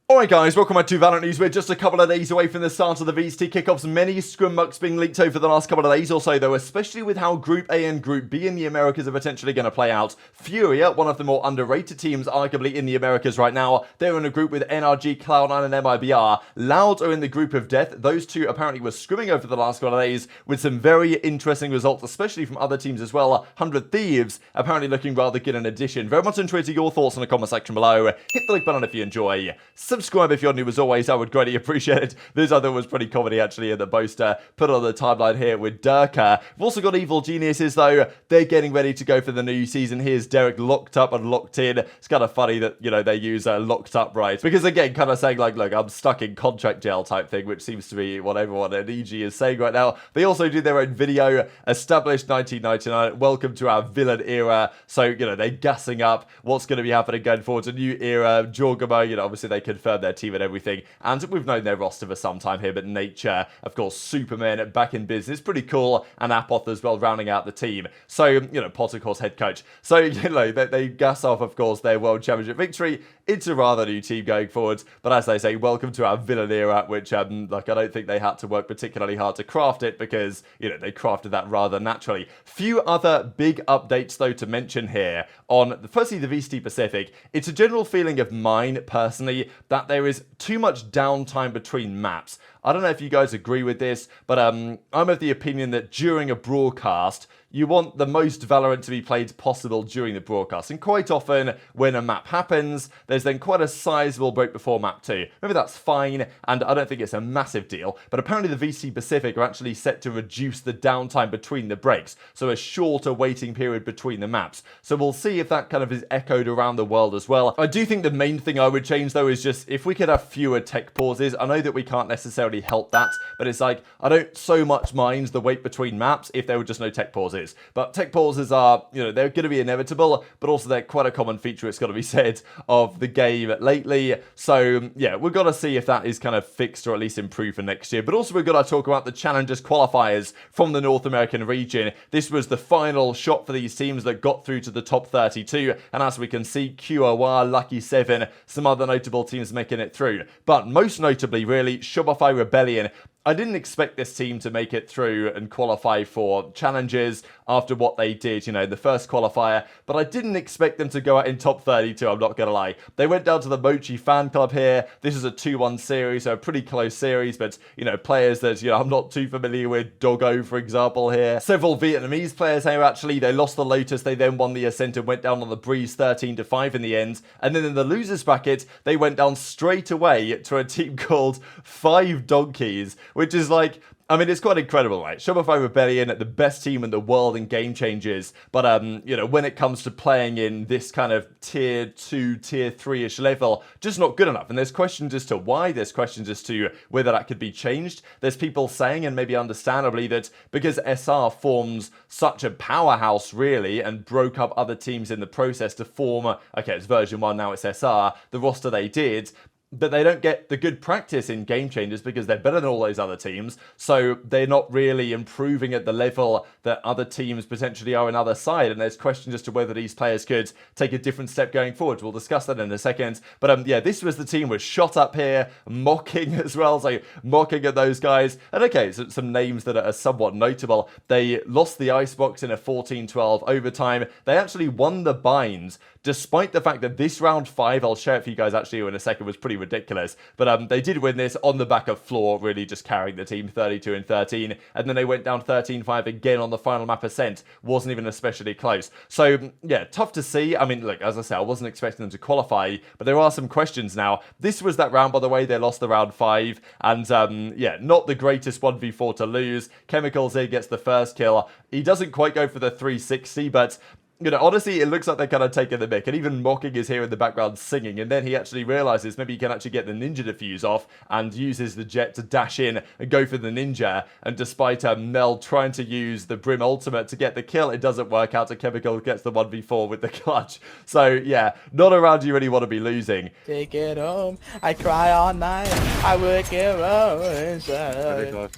Alright guys, welcome back to VALORANT News. We're just a couple of days away from the start of the VCT kickoffs. Many Scrimbux being leaked over the last couple of days or so though, especially with how Group A and Group B in the Americas are potentially going to play out. Furia, one of the more underrated teams arguably in the Americas right now, they're in a group with NRG, Cloud9 and MIBR. Loud are in the group of death. Those two apparently were scrimming over the last couple of days with some very interesting results, especially from other teams as well. 100 Thieves apparently looking rather good in addition. Very much interested your thoughts in the comment section below. Hit the like button if you enjoy. Subscribe if you're new as always, I would greatly appreciate it. This I thought was pretty comedy actually in the poster put on the timeline here with Durka. We've also got Evil Geniuses though. They're getting ready to go for the new season. Here's Derek locked up and locked in. It's kind of funny that, you know, they use locked up right. Because again, kind of saying like, look, I'm stuck in contract jail type thing, which seems to be what everyone at EG is saying right now. They also do their own video, established 1999, welcome to our villain era. So, you know, they're gassing up what's going to be happening going forward. A new era, Jorgamo, you know, obviously they confirmed their team and everything, and we've known their roster for some time here, but Nature, of course, Superman back in business, pretty cool, and Apoth as well, rounding out the team. So, you know, Potter, of course, head coach. So, you know, they gas off, of course, their World Championship victory. It's a rather new team going forwards, but as they say, welcome to our villain era, which, like, I don't think they had to work particularly hard to craft it, because, you know, they crafted that rather naturally. Few other big updates, though, to mention here on, firstly, the VCT Pacific. It's a general feeling of mine, personally, that there is too much downtime between maps. I don't know if you guys agree with this, but I'm of the opinion that during a broadcast, you want the most Valorant to be played possible during the broadcast. And quite often, when a map happens, there's then quite a sizable break before map 2. Maybe that's fine, and I don't think it's a massive deal, but apparently the VC Pacific are actually set to reduce the downtime between the breaks, so a shorter waiting period between the maps. So we'll see if that kind of is echoed around the world as well. I do think the main thing I would change, though, is just if we could have fewer tech pauses. I know that we can't necessarily help that, but it's like, I don't so much mind the wait between maps if there were just no tech pauses. But tech pauses are, you know, they're going to be inevitable, but also they're quite a common feature, it's got to be said, of the game lately. So, yeah, we've got to see if that is kind of fixed or at least improved for next year. But also we've got to talk about the Challengers qualifiers from the North American region. This was the final shot for these teams that got through to the top 32. And as we can see, QOR, Lucky 7, some other notable teams making it through. But most notably, really, Shopify Rebellion. I didn't expect this team to make it through and qualify for Challengers after what they did, you know, the first qualifier, but I didn't expect them to go out in top 32, I'm not going to lie. They went down to the Mochi fan club here. This is a 2-1 series, so a pretty close series, but, you know, players that, you know, I'm not too familiar with, Doggo, for example, here. Several Vietnamese players here, actually. They lost the Lotus, they then won the Ascent and went down on the Breeze 13-5 in the end, and then in the losers bracket, they went down straight away to a team called 5 Donkeys, which is like, I mean, it's quite incredible, right? Shopify Rebellion, the best team in the world in Game Changers, but, you know, when it comes to playing in this kind of tier 2, tier 3-ish level, just not good enough. And there's questions as to why, there's questions as to whether that could be changed. There's people saying, and maybe understandably, that because SR forms such a powerhouse, really, and broke up other teams in the process to form, okay, it's version 1, now it's SR, the roster they did, but they don't get the good practice in Game Changers because they're better than all those other teams, so they're not really improving at the level that other teams potentially are in other side, and there's questions as to whether these players could take a different step going forward. We'll discuss that in a second, but yeah, this was the team was shot up here, mocking as well, so mocking at those guys, and okay, so some names that are somewhat notable. They lost the Icebox in a 14-12 overtime. They actually won the binds, despite the fact that this round 5, I'll share it for you guys actually in a second, was pretty ridiculous. But they did win this on the back of Floor, really just carrying the team 32-13. And then they went down 13-5 again on the final map Ascent. Wasn't even especially close. So, yeah, tough to see. I mean, look, as I said, I wasn't expecting them to qualify, but there are some questions now. This was that round, by the way. They lost the round 5. And, yeah, not the greatest 1v4 to lose. Chemicals here gets the first kill. He doesn't quite go for the 360, but you know, honestly, it looks like they're kind of taking the mick, and even Mocking is here in the background singing, and then he actually realizes maybe he can actually get the ninja defuse off and uses the jet to dash in and go for the ninja, and despite Mel trying to use the Brim ultimate to get the kill, it doesn't work out, and Chemical gets the 1v4 with the clutch. So, yeah, not a round you really want to be losing. Take it home, I cry all night, I work it out inside.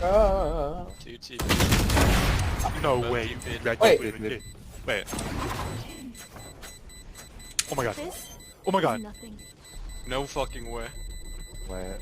Oh. No way. Wait. Oh my god. Oh my god. No fucking way. Wait.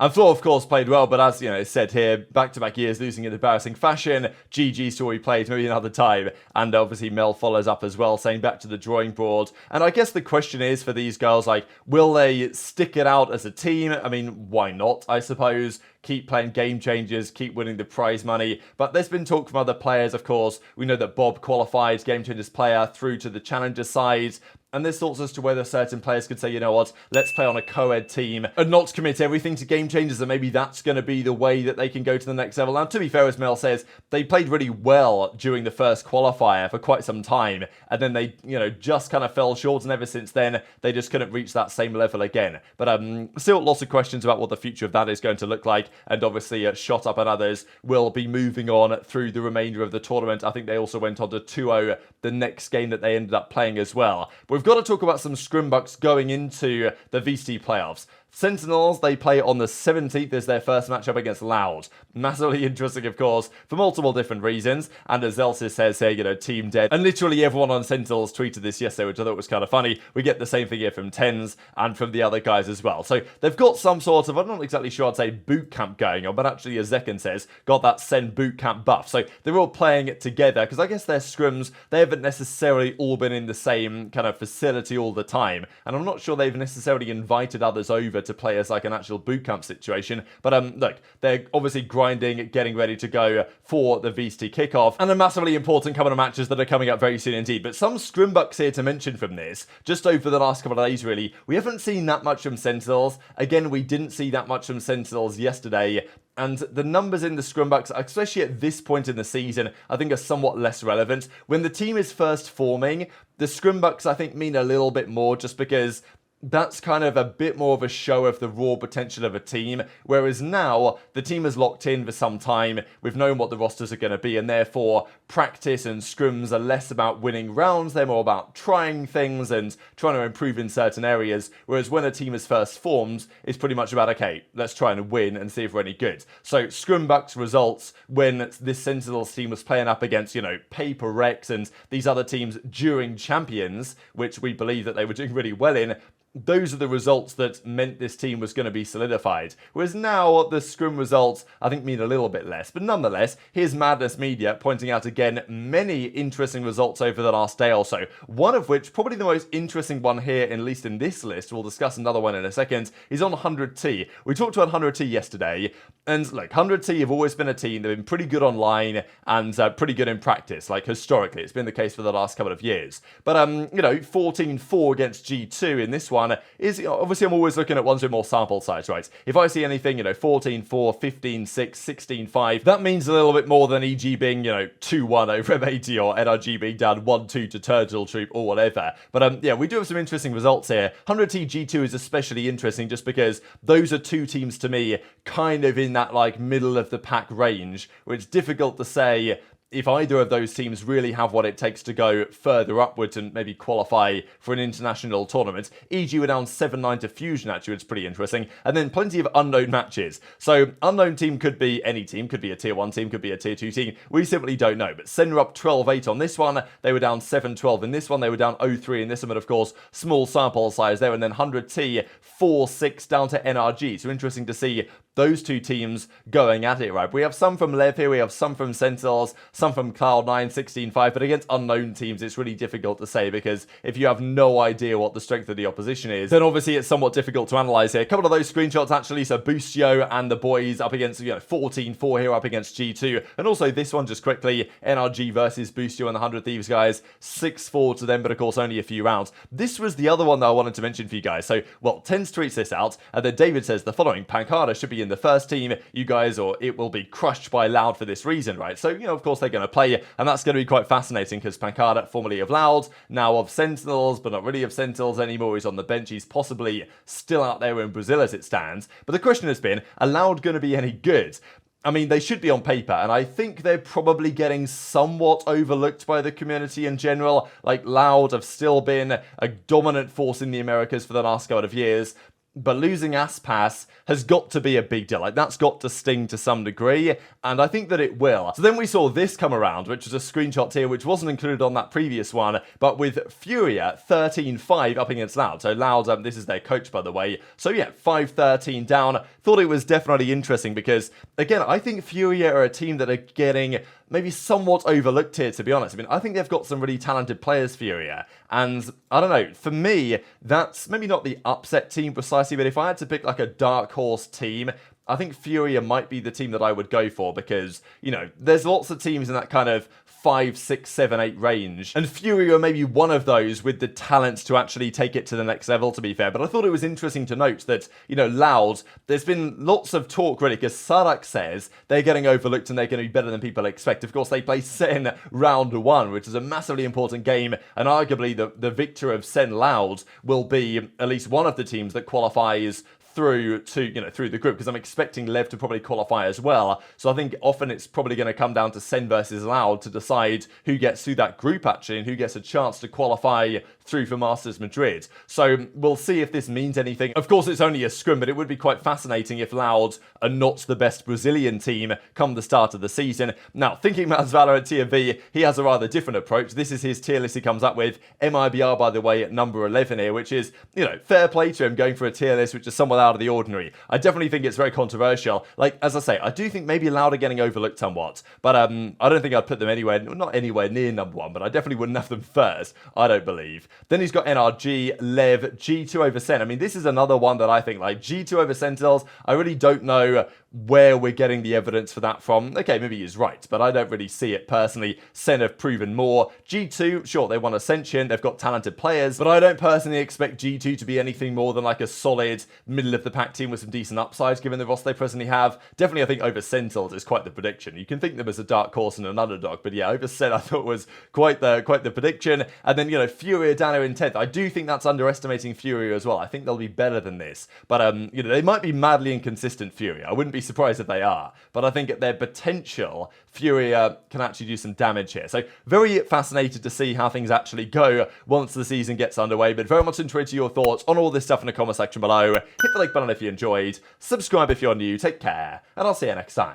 And Floor, of course, played well, but as it's said here, back-to-back years losing in embarrassing fashion. GG story played maybe another time, and obviously Mel follows up as well, saying back to the drawing board. And I guess the question is for these girls, like, will they stick it out as a team? I mean, why not? I suppose. Keep playing game changers, keep winning the prize money. But there's been talk from other players, of course. We know that Bob qualified game changers player through to the challenger side. And there's thoughts as to whether certain players could say, you know what, let's play on a co-ed team and not commit everything to game changers, and maybe that's going to be the way that they can go to the next level. Now, to be fair, as Mel says, they played really well during the first qualifier for quite some time, and then they, just kind of fell short, and ever since then, they just couldn't reach that same level again. But still lots of questions about what the future of that is going to look like, and obviously Shot Up and others will be moving on through the remainder of the tournament. I think they also went on to 2-0 the next game that they ended up playing as well. But we've got to talk about some Scrimbux going into the VCT playoffs. Sentinels, they play on the 17th as their first matchup against Loud. Massively interesting, of course, for multiple different reasons. And as Elsis says here, team dead. And literally everyone on Sentinels tweeted this yesterday, which I thought was kind of funny. We get the same thing here from Tens and from the other guys as well. So they've got some sort of, I'm not exactly sure I'd say boot camp going on, but actually, as Zekan says, got that Sen boot camp buff. So they're all playing it together, because I guess their scrims, they haven't necessarily all been in the same kind of facility all the time. And I'm not sure they've necessarily invited others over to play as like an actual boot camp situation. But look, they're obviously grinding, getting ready to go for the VCT kickoff, and a massively important couple of matches that are coming up very soon indeed. But some Scrimbux here to mention from this, just over the last couple of days really, we haven't seen that much from Sentinels. Again, we didn't see that much from Sentinels yesterday. And the numbers in the Scrimbux, especially at this point in the season, I think are somewhat less relevant. When the team is first forming, the Scrimbux, I think, mean a little bit more, just because that's kind of a bit more of a show of the raw potential of a team, whereas now the team is locked in for some time. We've known what the rosters are going to be, and therefore practice and scrims are less about winning rounds. They're more about trying things and trying to improve in certain areas, whereas when a team is first formed, it's pretty much about, okay, let's try and win and see if we're any good. So Scrimbux results when this Sentinels team was playing up against, Paper Rex and these other teams during Champions, which we believe that they were doing really well in. Those are the results that meant this team was going to be solidified. Whereas now, the scrim results, I think, mean a little bit less. But nonetheless, here's Madness Media pointing out again many interesting results over the last day or so. One of which, probably the most interesting one here, at least in this list, we'll discuss another one in a second, is on 100T. We talked about 100T yesterday, and look, 100T have always been a team. They've been pretty good online and pretty good in practice. Like, historically, it's been the case for the last couple of years. But, 14-4 against G2 in this one is, obviously I'm always looking at ones with more sample size, right? If I see anything, 14-4, 15-6, 16-5, that means a little bit more than EG being, 2-1 over MAT or NRG being down 1-2 to Turtle Troop or whatever. But yeah, we do have some interesting results here. 100T G2 is especially interesting just because those are two teams to me kind of in that like middle of the pack range, which is difficult to say if either of those teams really have what it takes to go further upwards and maybe qualify for an international tournament. EG were down 7-9 to Fusion, actually, which is pretty interesting. And then plenty of unknown matches. So, unknown team could be any team, could be a tier 1 team, could be a tier 2 team. We simply don't know. But Sen were up 12-8 on this one. They were down 7-12 in this one. They were down 0-3 in this one. But of course, small sample size there. And then 100T, 4-6 down to NRG. So, interesting to see those two teams going at it, right? We have some from Lev here, we have some from Sentinels, some from Cloud9, 16-5, but against unknown teams, it's really difficult to say because if you have no idea what the strength of the opposition is, then obviously it's somewhat difficult to analyze here. A couple of those screenshots actually, so Boostio and the boys up against, 14-4 here up against G2, and also this one just quickly, NRG versus Boostio and the 100 Thieves guys, 6-4 to them, but of course only a few rounds. This was the other one that I wanted to mention for you guys. So, Tens tweets this out, and then David says the following: Pancada should be in the first team, you guys, or it will be crushed by Loud for this reason, right? So, of course they're going to play, and that's going to be quite fascinating because Pancada, formerly of Loud, now of Sentinels, but not really of Sentinels anymore. He's on the bench. He's possibly still out there in Brazil as it stands. But the question has been, are Loud going to be any good? I mean, they should be on paper, and I think they're probably getting somewhat overlooked by the community in general. Like, Loud have still been a dominant force in the Americas for the last couple of years. but losing Aspas has got to be a big deal. Like, that's got to sting to some degree, and I think that it will. So then we saw this come around, which was a screenshot here, which wasn't included on that previous one, but with Furia 13-5 up against Loud. So Loud, this is their coach, by the way. So yeah, 5-13 down. Thought it was definitely interesting because, again, I think Furia are a team that are getting maybe somewhat overlooked here, to be honest. I mean, I think they've got some really talented players, Furia, and I don't know, for me, that's maybe not the upset team precisely, but if I had to pick like a dark horse team, I think Furia might be the team that I would go for because, you know, there's lots of teams in that kind of 5, 6, 7, 8 range. And Furia may be one of those with the talent to actually take it to the next level, to be fair. But I thought it was interesting to note that, you know, Loud, there's been lots of talk, really, because Sadak says they're getting overlooked and they're going to be better than people expect. Of course, they play Sen round 1, which is a massively important game. And arguably, the victor of Sen Loud will be at least one of the teams that qualifies through the group, because I'm expecting Lev to probably qualify as well. So I think often it's probably going to come down to Sen versus Loud to decide who gets through that group, actually, and who gets a chance to qualify through for Masters Madrid. So we'll see if this means anything. Of course, it's only a scrim, but it would be quite fascinating if Loud are not the best Brazilian team come the start of the season. Now, thinking about Valorant Tier V, he has a rather different approach. This is his tier list he comes up with. MIBR, by the way, at number 11 here, which is, you know, fair play to him going for a tier list which is somewhat out of the ordinary. I definitely think it's very controversial. Like, as I say, I do think maybe Loud are getting overlooked somewhat, but I don't think I'd put them not anywhere near number 1, but I definitely wouldn't have them first, I don't believe. Then he's got NRG, Lev, G2 over Sen. I mean, this is another one that I think, like, G2 over Sentinels, I really don't know where we're getting the evidence for that from. Okay, maybe he's right, but I don't really see it personally. Sen have proven more. G2, sure, they won Ascension, they've got talented players, but I don't personally expect G2 to be anything more than like a solid middle-of-the-pack team with some decent upsides, given the roster they presently have. Definitely, I think over Sentinels is quite the prediction. You can think them as a dark horse and an underdog, but yeah, over Sen I thought was quite the prediction. And then, you know, Furia down here in 10th. I do think that's underestimating Furia as well. I think they'll be better than this, but you know, they might be madly inconsistent, Furia. I wouldn't be surprised if they are, but I think at their potential, Furia can actually do some damage here. So very fascinated to see how things actually go once the season gets underway, but very much interested your thoughts on all this stuff in the comment section below. Hit the like button if you enjoyed, subscribe if you're new, take care, and I'll see you next time.